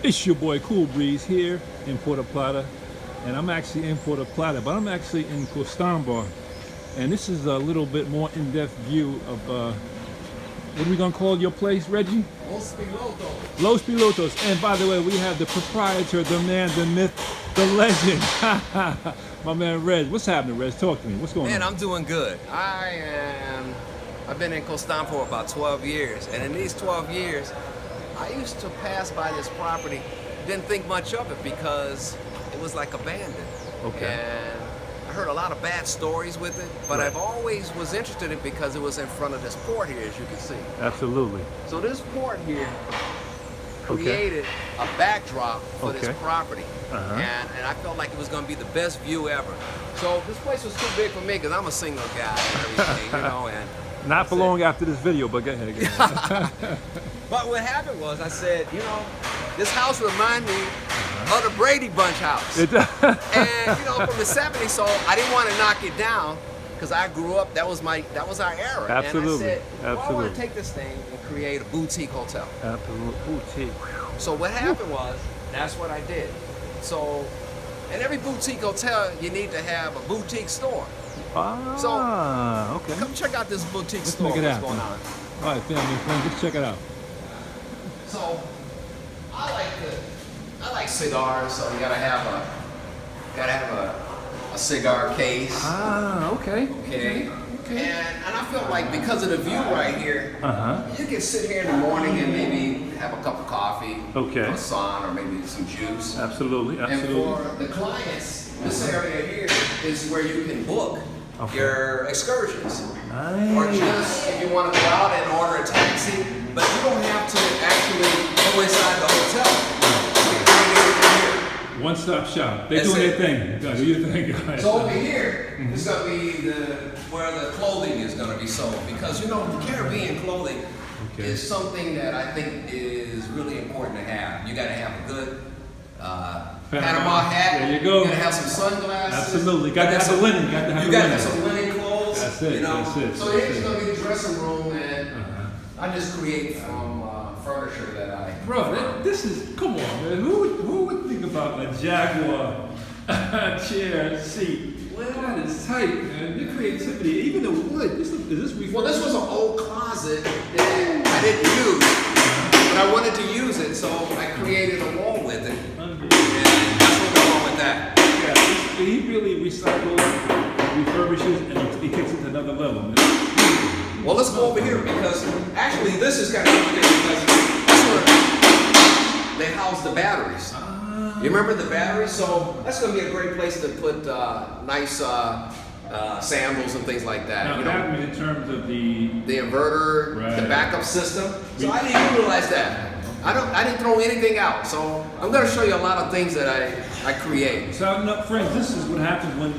It's your boy Cool Breeze here in Puerto Plata, and I'm actually in Puerto Plata, but I'm actually in Costambar, and this is a little bit more in-depth view of what are we gonna call your place, Reggie? Los Pilotos. Los Pilotos. And by the way, we have the proprietor, the man, the myth, the legend, my man Reg. What's happening, Reg? Talk to me. What's going Man, on? I'm doing good. I've been in Costambar for about 12 years, and in these 12 years, I used to pass by this property, didn't think much of it because it was like abandoned. Okay. And I heard a lot of bad stories with it, but Right. I've always was interested in it because it was in front of this port here, as you can see. Absolutely. So this port here Okay. created a backdrop for this Okay. property. Uh-huh. And I felt like it was going to be the best view ever. So this place was too big for me because I'm a single guy and everything, and Not for I said- long after this video, but go ahead. Go ahead. But what happened was I said, this house reminded me of the Brady Bunch house. It- And from the 70s, so I didn't want to knock it down because I grew up, that was our era. Absolutely. And I said, I want Absolutely. to take this thing and create a boutique hotel. Absolutely. Boutique. So what happened was, that's what I did. So in every boutique hotel, you need to have a boutique store. Okay. Come check out this boutique Let's store. make it What's happen. going on? All right, family and friends, let's check it out. So I like cigars. So you gotta have a cigar case. Okay. Okay. And I feel like because of the view right here, Uh-huh. you can sit here in the morning and maybe have a cup of coffee, Okay. a croissant, or maybe some juice. Absolutely. And Absolutely. for the clients, this area here is where you can book Okay. your excursions. Nice. Or just if you want to go out and order a taxi, but you don't have to actually go inside the hotel. You can bring everything here. One-stop shop. They're That's doing it. their thing. Go, do your thing, guys. So over here is going to be where the clothing is going to be sold, because Caribbean clothing Okay. is something that I think is really important to have. You got to have a good Panama hat. There you go. You got to have some sunglasses. Absolutely. Got to have the linen. Got to have You the got to linen. have some linen clothes. That's it, that's it, So that's here's it. going to be the dressing room, and Uh-huh. I just create from furniture that I. Bro, this is, come on, man. Who would think about a Jaguar chair, seat? That is tight, man. Your creativity, even the wood. Is this Well, this was an old closet that I didn't use, but I wanted to use it, so I created a wall with it, and that's what we're going with that. Yeah, he really recycles, refurbishes, and he takes it to another level, man. Well, let's go over here because actually this is kind of interesting because that's where they house the batteries. You remember the batteries? So that's going to be a great place to put nice sandals and things like that. Now, that means in terms of the inverter, the Right. backup system. So I didn't utilize that. I didn't throw anything out. So I'm going to show you a lot of things that I create. So, no, friends, this is what happens when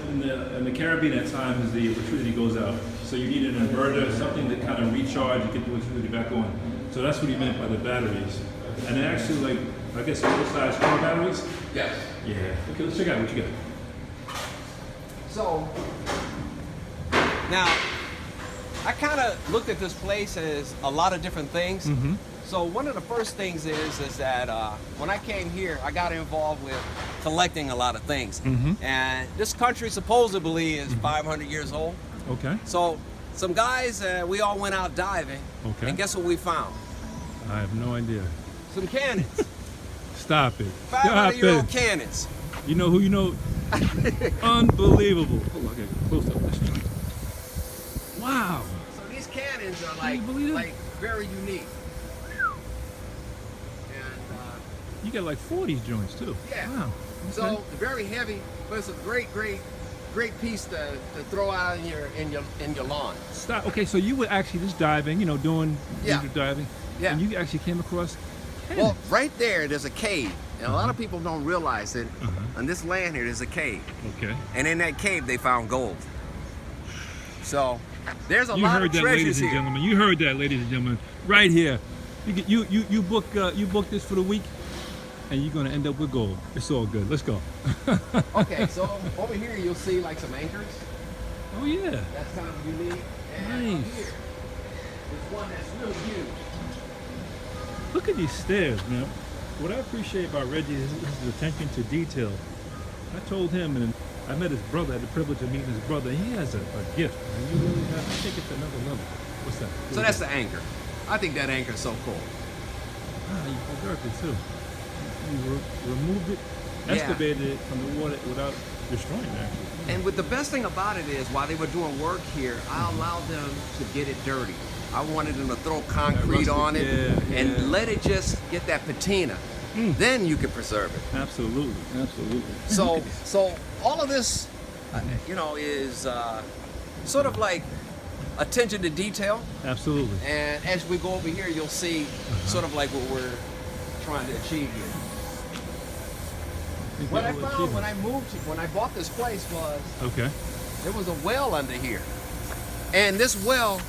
in the Caribbean at times the electricity goes out. So you need an inverter, something to kind of recharge and get the electricity back on. So that's what he meant by the batteries. And they're actually like, I guess, full-size car batteries. Yes. Yeah. Okay, let's check out what you got. So now I kind of looked at this place as a lot of different things. Mm-hmm. So one of the first things is that when I came here, I got involved with collecting a lot of things. Mhm. And this country supposedly is 500 years old. Okay. So some guys, we all went out diving. Okay. And guess what we found? I have no idea. Some cannons. Stop it. Stop 500-year-old it. cannons. You know who you know? Unbelievable. Oh, okay, close up. Wow. So these cannons are Can you believe it? like very unique. And You got like 40 joints too. Yeah. Wow. Okay. so very heavy, but it's a great piece to throw out in your lawn. Stop. Okay, so you were actually just diving, doing Yeah. leisure diving. Yeah. And you actually came across Well, right there's a cave, and a lot of people don't realize that Uh-huh. on this land here there's a cave, Okay. and in that cave they found gold. So there's a You lot heard of that, treasures ladies and here. gentlemen. You heard that, ladies and gentlemen. Right here. You book this for the week, and you're gonna end up with gold. It's all good. Let's go. Okay, so over here you'll see like some anchors. Oh yeah. That's kind of unique. And Nice. up here is one that's really huge. Look at these stairs, man. what I appreciate about Reggie is his attention to detail. I told him, and I met his brother. I had the privilege of meeting his brother. He has a gift. And you really have, I think it's another level. What's that? So that's the anchor. I think that anchor is so cool. Ah, you preserved it too. You removed it, excavated it from the water without destroying it, actually. And the best thing about it is, while they were doing work here, I allowed them to get it dirty. I wanted them to throw concrete on it and let it just get that patina. Then you can preserve it. Absolutely, absolutely. So all of this, you know, is sort of like attention to detail. Absolutely. And as we go over here, you'll see sort of like what we're trying to achieve here. What I found when I bought this place was there was a well under here, and this well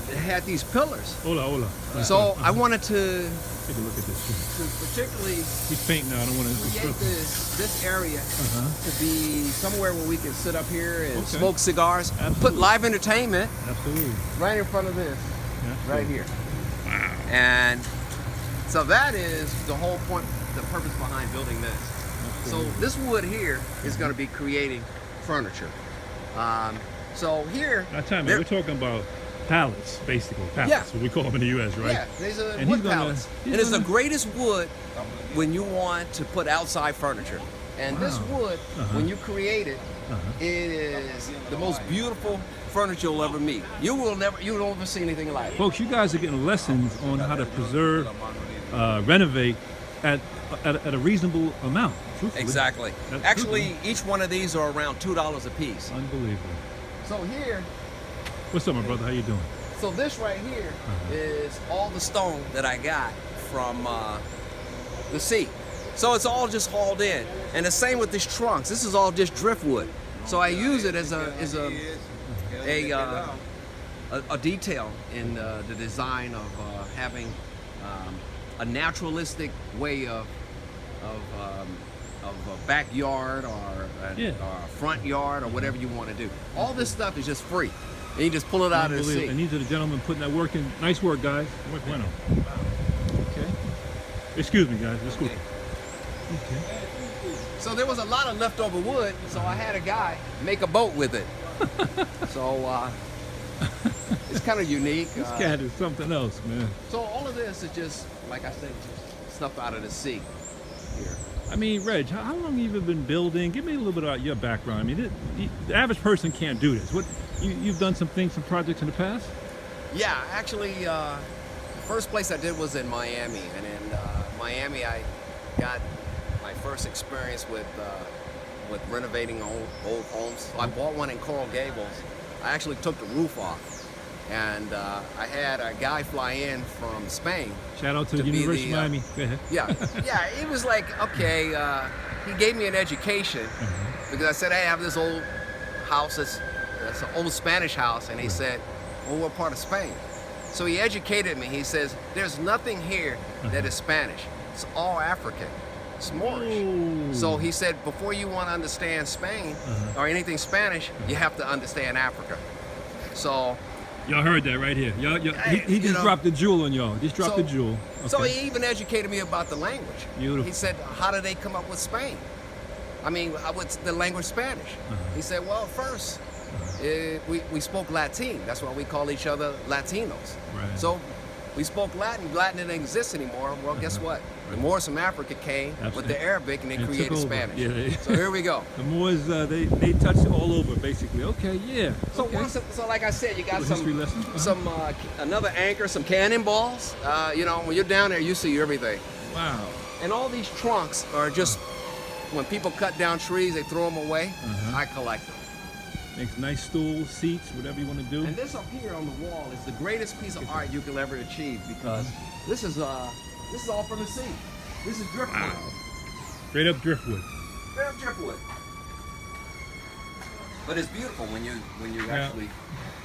it had these pillars. Hola. So I wanted to take a look at this. Particularly he's painting now. I don't want to create this area to be somewhere where we can sit up here and smoke cigars, put live entertainment right in front of this, right here. Wow. And so that is the whole point, the purpose behind building this. So this wood here is going to be creating furniture. So here, we're talking about pallets, basically. Pallets, what we call them in the U.S., right? Yeah, these are wood pallets. And it's the greatest wood when you want to put outside furniture. And this wood, when you create it, it is the most beautiful furniture you'll ever meet. You'll never see anything like it. Folks, you guys are getting lessons on how to preserve, renovate at a reasonable amount. Truthfully. Exactly. Actually, each one of these are around $2 a piece. Unbelievable. So here. What's up, my brother? How you doing? So this right here is all the stone that I got from the sea. So it's all just hauled in. And the same with these trunks. This is all just driftwood. So I use it as a detail in the design of having a naturalistic way of a backyard or a front yard or whatever you want to do. All this stuff is just free. And you just pull it out of the sea. And these are the gentlemen putting that work in. Nice work, guys. Muy bueno. Okay. Excuse me, guys. Let's go. Okay. So there was a lot of leftover wood, so I had a guy make a boat with it. So it's kind of unique. This cat is something else, man. So all of this is just, like I said, just stuff out of the sea here. I mean, Reg, how long have you been building? Give me a little bit about your background. I mean, the average person can't do this. You've done some projects in the past? Yeah, actually, the first place I did was in Miami, and in Miami I got my first experience with renovating old homes. So I bought one in Coral Gables. I actually took the roof off. And I had a guy fly in from Spain. Shout out to the University of Miami. Go ahead. Yeah, it was like, okay, he gave me an education because I said, hey, I have this old house that's an old Spanish house. And he said, well, what part of Spain? So he educated me. He says, there's nothing here that is Spanish. It's all African. It's Moorish. So he said, before you want to understand Spain or anything Spanish, you have to understand Africa. So y'all heard that right here. He just dropped the jewel on y'all. Just dropped the jewel. Okay. So he even educated me about the language. Beautiful. He said, how did they come up with Spain? I mean, what's the language Spanish? He said, well, first, we spoke Latin. That's why we call each other Latinos. Right. So we spoke Latin. Latin didn't exist anymore. Well, guess what? The Moors from Africa came with the Arabic and they created Spanish. Yeah, so here we go. The Moors, they touched all over, basically. Okay, yeah. So like I said, you got some another anchor, some cannonballs. You know, when you're down there, you see everything. Wow. And all these trunks are just, when people cut down trees, they throw them away. I collect them. Makes nice stools, seats, whatever you want to do. And this up here on the wall is the greatest piece of art you can ever achieve because this is all from the sea. This is driftwood. Wow. Straight up driftwood. Straight up driftwood. But it's beautiful when you actually.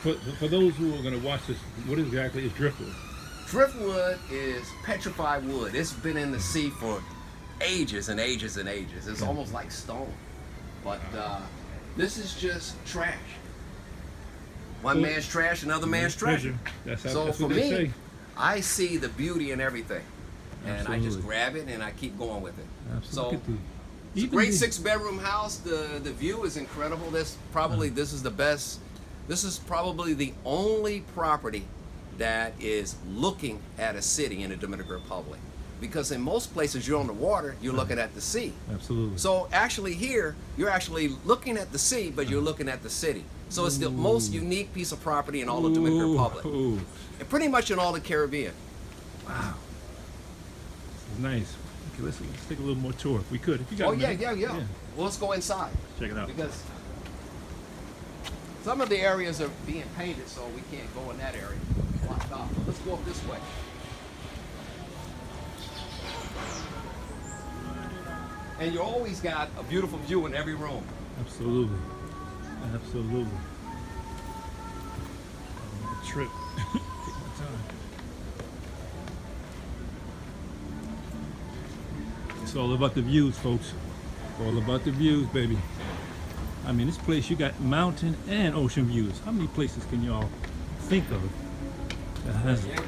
For those who are going to watch this, what exactly is driftwood? Driftwood is petrified wood. It's been in the sea for ages and ages and ages. It's almost like stone. But this is just trash. One man's trash, another man's treasure. That's so that's for what they me, say. I see the beauty in everything. and I just Absolutely. grab it and I keep going with it. Absolutely. So it's a great 6-bedroom house. The view is incredible. This is the best. This is probably the only property that is looking at a city in the Dominican Republic. Because in most places you're on the water, you're looking at the sea. Absolutely. So actually here, you're actually looking at the sea, but you're looking at the city. So it's the most unique piece of property in all of Dominican Republic. Ooh. And pretty much in all the Caribbean. Wow. This is nice. Okay, let's take a little more tour if we could. If you got Oh a yeah. minute. Well, let's go inside. Check it out. Because some of the areas are being painted, so we can't go in that area. Blocked off. Let's go up this way. And you always got a beautiful view in every room. Absolutely. Absolutely. A trip. Take my time. It's all about the views, folks. All about the views, baby. I mean, this place, you got mountain and ocean views. How many places can y'all think of that has it?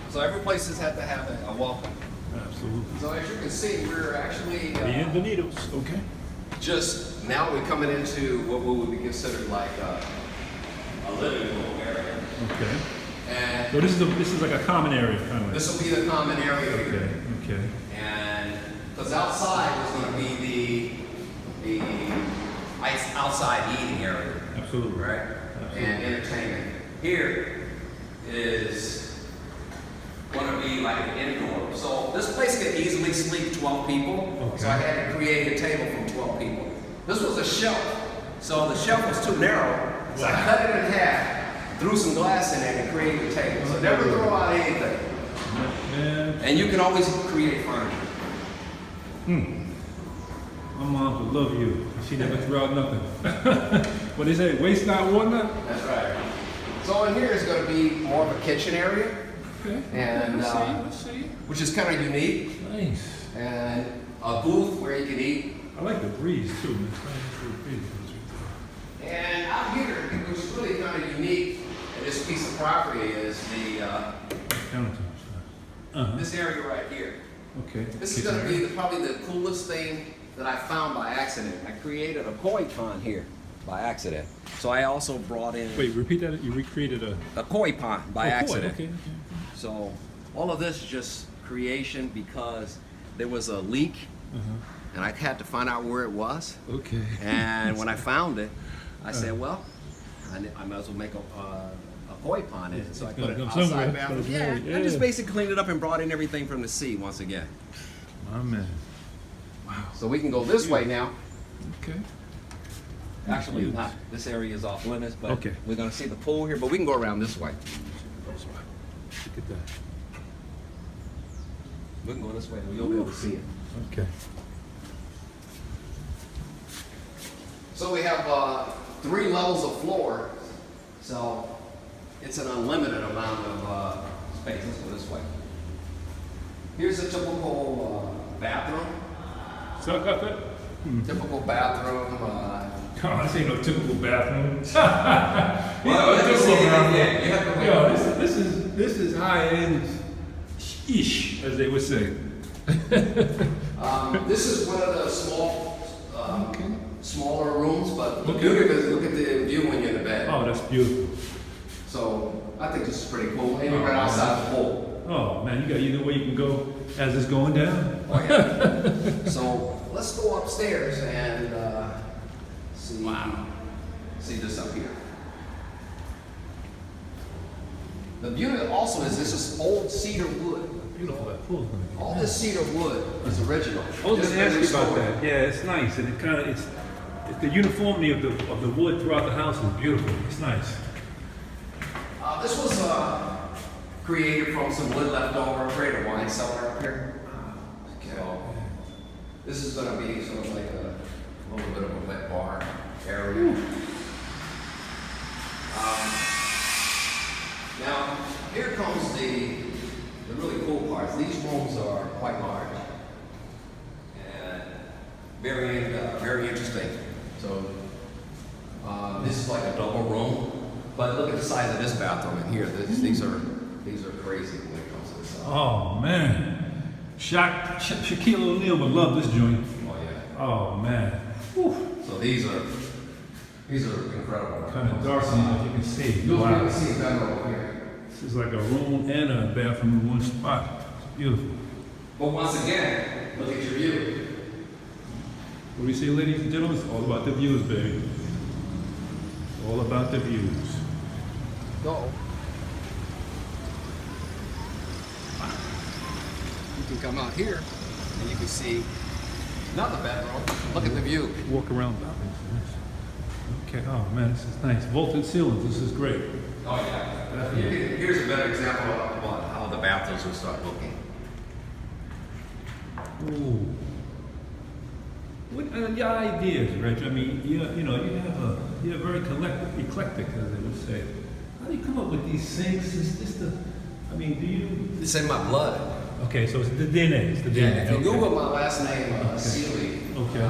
So every place has had to have a welcome. Absolutely. So as you can see, we're actually Bienvenidos. Okay. just now we're coming into what would be considered like a living room area. Okay. And So this is like a common area, kind of. this will be the common area Okay. here. Okay. And because outside is going to be the outside eating area, Absolutely. right? Absolutely. And entertainment. Here is going to be like an indoor. So this place could easily sleep 12 people. Okay. So I had to create a table for 12 people. This was a shelf. So the shelf was too narrow. So I cut it in half, threw some glass in it, and created a table. So never throw out anything. Man. And you can always create furniture. My mom would love you. She never threw out nothing. What they say, waste not, want not? That's right. So in here is going to be more of a kitchen area, Okay. and Let's see. which is kind of unique, Nice. and a booth where you can eat. I like the breeze too, man. It's nice little breeze. And out here, which is really kind of unique in this piece of property is the Countertops. this area right here. Okay. This is going to be probably the coolest thing that I found by accident. I created a koi pond here by accident. So I also brought in Wait, repeat that. You recreated a koi pond by oh, accident. Okay. So all of this is just creation because there was a leak and I had to find out where it was. Okay. And when I found it, I said, well, I might as well make a koi pond in it. So I put it Gotta come somewhere. outside bathroom. Yeah. I just basically cleaned it up and brought in everything from the sea once again. My man. So we can go this way now. Okay. Actually, not. This area is off limits, but Okay. we're going to see the pool here, but we can go around this way. Look at that. We can go this way, and you'll be able to see it. Okay. So we have 3 levels of floor, so it's an unlimited amount of space. Let's go this way. Here's a typical bathroom. So I got that. Typical bathroom. Oh, this ain't no typical bathroom. Well, You know, let me typical see. bathroom. Yeah, you have to Yo, this is high end ish, as they would say. This is one of the smaller rooms, but the Okay. beauty of it is look at the view when you're in the bed. Oh, that's beautiful. So I think this is pretty cool. And you're right outside the pool. Oh man, you know where you can go as it's going down. Oh yeah. So let's go upstairs and see. See this up here. The beauty also is this is old cedar wood. Beautiful that pool's gonna be. All this cedar wood is original. I was Just gonna ask been you about restored. that. Yeah, it's nice, and it kind of it's the uniformity of the wood throughout the house is beautiful. It's nice. This was created from some wood left over, created a wine cellar up here. So this is going to be sort of like a little bit of a wet bar area. Now here comes the really cool parts. These rooms are quite large and very interesting. So this is like a double room. But look at the size of this bathroom in here. These are These are crazy when it comes to this. Oh man, Shaquille O'Neal would love this joint. Oh yeah. Oh man. Whew. So these are incredible. Kind of dark in here, if you can see. You'll Wow. be able to see it better over here. This is like a room and a bathroom in one spot. It's beautiful. But once again, look at your view. What do you say, ladies and gentlemen? It's all about the views, baby. All about the views. Go. You can come out here and you can see another bedroom. Look at the view. Walk around. Okay. Oh man, this is nice. Vaulted ceilings. This is great. Oh yeah. Here's a better example of how the bathrooms will start looking. Ooh. What are your ideas, Reggie? I mean, you have very eclectic, as they would say. How do you come up with these sinks? Is this the? I mean, do you? It's in my blood. Okay, so it's the DNA. It's the DNA. Yeah, if you okay. Google my last name, Seeley. Okay.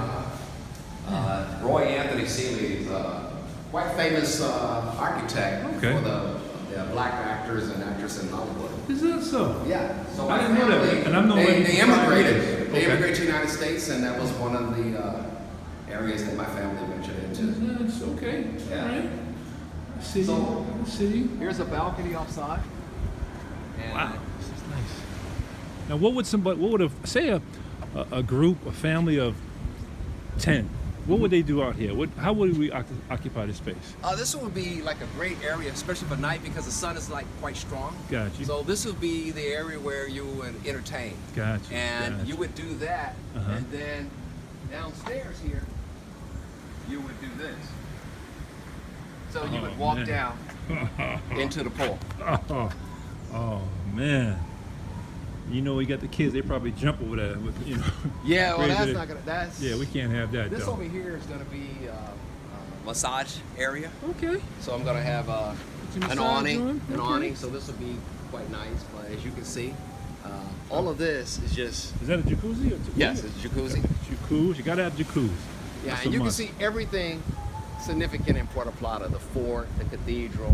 Roy Anthony Seeley is a quite famous architect Okay. for the black actors and actresses in Hollywood. Is that so? Yeah. So I my didn't know that, family, and I'm not ready they for 5 immigrated. years. They Okay. immigrated to the United States, and that was one of the areas that my family ventured into. That's okay. Yeah. All right. I see. So- I see. Here's a balcony outside. And Wow, this is nice. Now, what would say a group, a family of 10? What would they do out here? How would we occupy this space? This would be like a great area, especially for night because the sun is like quite strong. Got you. So this would be the area where you would entertain. Got you. And got you would do that, Uh-huh. and then downstairs here, you would do this. So you Oh, would walk man. down into the pool. Oh man. You know, we got the kids. They probably jump over there with Yeah, well, crazy that's to- not gonna. That's Yeah, we can't have that. This though. over here is gonna be a massage area. Okay. So I'm gonna have your an massage awning, room? an Okay. awning. So this will be quite nice. But as you can see, all of this is just Is that a jacuzzi? Or yes, it's a jacuzzi. Jacuzzi. You gotta have jacuzzi. Yeah, That's and a you can must. see everything significant in Puerto Plata: the fort, the cathedral,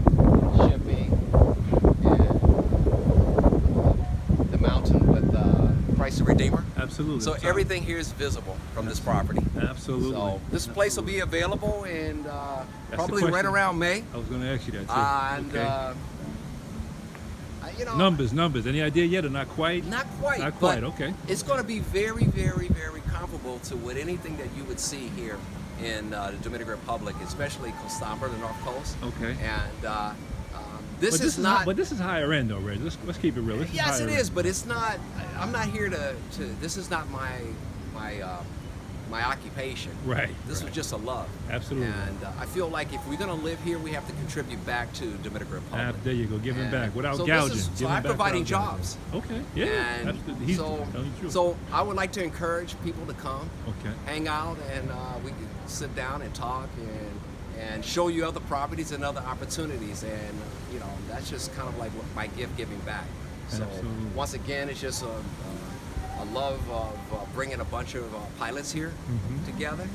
shipping, and the mountain with Christ the Redeemer. Absolutely. So That's everything here is visible from this property. Absolutely. So this place will be available in the probably right question. around May. I was going to ask you that too. And okay. you know, Numbers. Any idea yet or not quite? not quite. Not quite. but Okay. It's going to be very, very, very comparable to what anything that you would see here in the Dominican Republic, especially Costambar, the North Coast. Okay. And this But is not. But this is higher end, though, Ray. Let's keep it real. This Yes, higher it end. is, but it's not. I'm not here to. This is not my occupation. Right. This right. was just a love. Absolutely. And I feel like if we're gonna live here, we have to contribute back to Dominican Republic. There you go. Giving And back without so gouging. This is, so Giving I'm back providing without jobs. gouging. Okay. Yeah. And Absolutely. He's telling you the truth. so I would like to encourage people to come, Okay. hang out, and we can sit down and talk and show you other properties and other opportunities. And you know, that's just kind of like what my gift giving back. So Absolutely. once again, it's just a love of bringing a bunch of pilots here Mhm. together.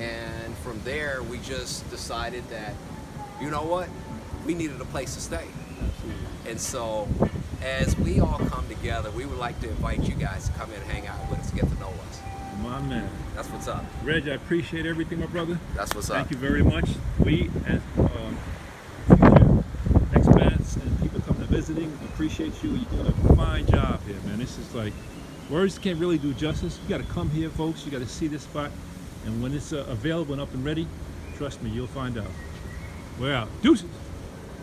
And from there, we just decided that, you know what, we needed a place to stay. Absolutely. And so, as we all come together, we would like to invite you guys to come in and hang out with us, get to know us. My man. That's what's up. Reg, I appreciate everything, my brother. That's what's up. Thank you very much. We, as future expats and people coming to visiting, appreciate you. You're doing a fine job here, man. This is like, words can't really do justice. You got to come here, folks. You got to see this spot. And when it's available and up and ready, trust me, you'll find out. We're out. Deuces.